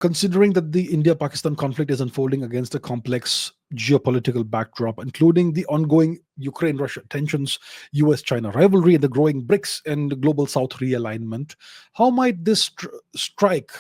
Considering that the India-Pakistan conflict is unfolding against a complex geopolitical backdrop, including the ongoing Ukraine-Russia tensions, US-China rivalry, and the growing BRICS and Global South realignment, how might this strike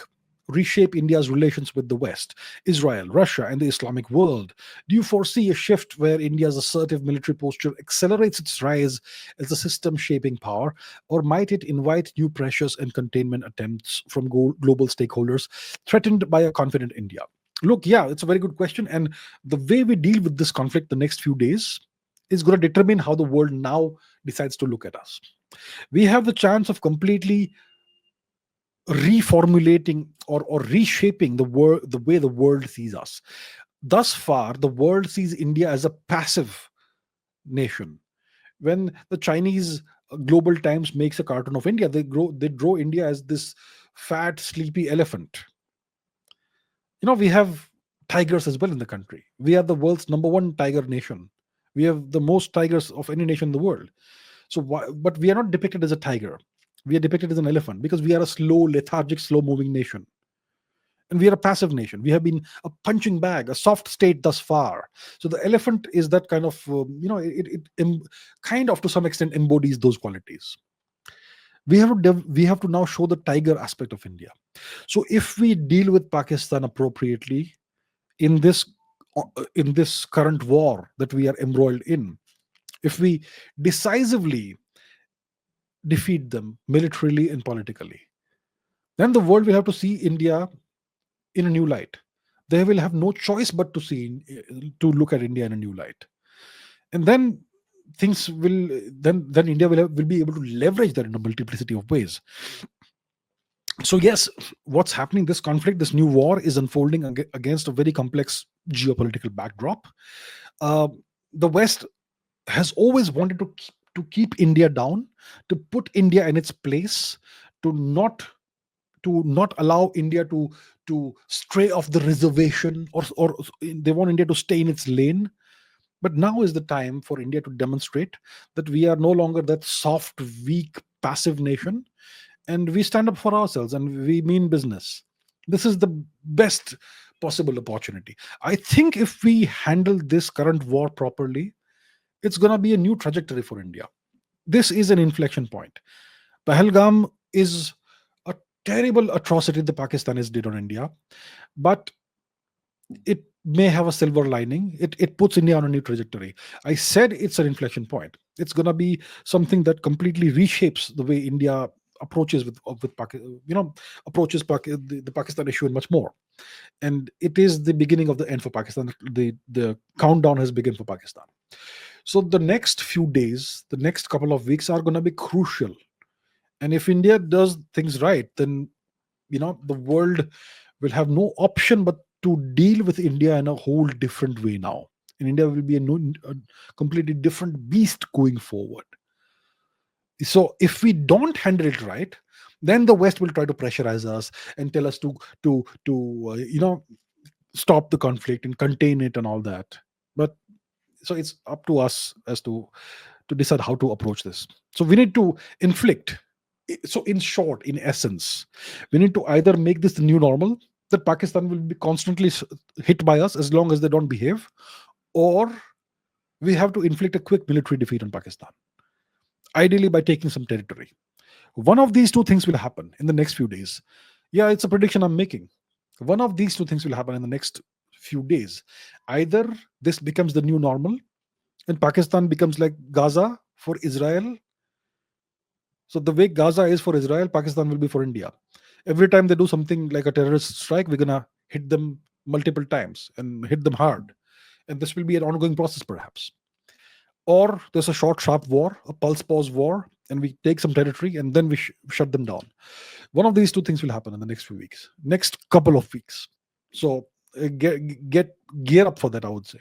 reshape India's relations with the West, Israel, Russia, and the Islamic world? Do you foresee a shift where India's assertive military posture accelerates its rise as a system shaping power, or might it invite new pressures and containment attempts from global stakeholders threatened by a confident India? Look, yeah, it's a very good question. And the way we deal with this conflict the next few days is going to determine how the world now decides to look at us. We have the chance of completely reformulating or reshaping the way the world sees us. Thus far, the world sees India as a passive nation. When the Chinese Global Times makes a cartoon of India, they draw India as this fat, sleepy elephant. We have tigers as well in the country. We are the world's number one tiger nation. We have the most tigers of any nation in the world. So, but we are not depicted as a tiger. We are depicted as an elephant because we are a slow, lethargic, slow-moving nation, and we are a passive nation. We have been a punching bag, a soft state thus far. So the elephant is that kind of, kind of to some extent embodies those qualities. We have to now show the tiger aspect of India. So if we deal with Pakistan appropriately in this current war that we are embroiled in, if we decisively defeat them militarily and politically, then the world will have to see India in a new light. They will have no choice but to look at India in a new light, and then things will then India will be able to leverage that in a multiplicity of ways. So yes, what's happening? This conflict, this new war, is unfolding against a very complex geopolitical backdrop. Uh, the West has always wanted to keep India down, to put India in its place, to not allow India to stray off the reservation, or they want India to stay in its lane. But now is the time for India to demonstrate that we are no longer that soft, weak, passive nation, and we stand up for ourselves and we mean business. This is the best possible opportunity. I think if we handle this current war properly, it's going to be a new trajectory for India. This is an inflection point. Pahalgam is a terrible atrocity the Pakistanis did on India, but it may have a silver lining. It puts India on a new trajectory. I said it's an inflection point. It's going to be something that completely reshapes the way India approaches the Pakistan issue and much more. And it is the beginning of the end for Pakistan. The countdown has begun for Pakistan. So the next few days, the next couple of weeks are going to be crucial. And if India does things right, then the world will have no option but to deal with India in a whole different way now. And India will be a completely different beast going forward. So if we don't handle it right, then the West will try to pressurize us and tell us to stop the conflict and contain it and all that. But so it's up to us as to decide how to approach this. So we need to inflict. So in short, in essence, we need to either make this the new normal, that Pakistan will be constantly hit by us as long as they don't behave, or we have to inflict a quick military defeat on Pakistan, ideally by taking some territory. One of these two things will happen in the next few days. Yeah, it's a prediction I'm making. One of these two things will happen in the next few days. Either this becomes the new normal and Pakistan becomes like Gaza for Israel. So the way Gaza is for Israel, Pakistan will be for India. Every time they do something like a terrorist strike, we're going to hit them multiple times and hit them hard. And this will be an ongoing process, perhaps. Or there's a short, sharp war, a pulse pause war, and we take some territory and then we shut them down. One of these two things will happen in the next few weeks, next couple of weeks. So gear up for that, I would say.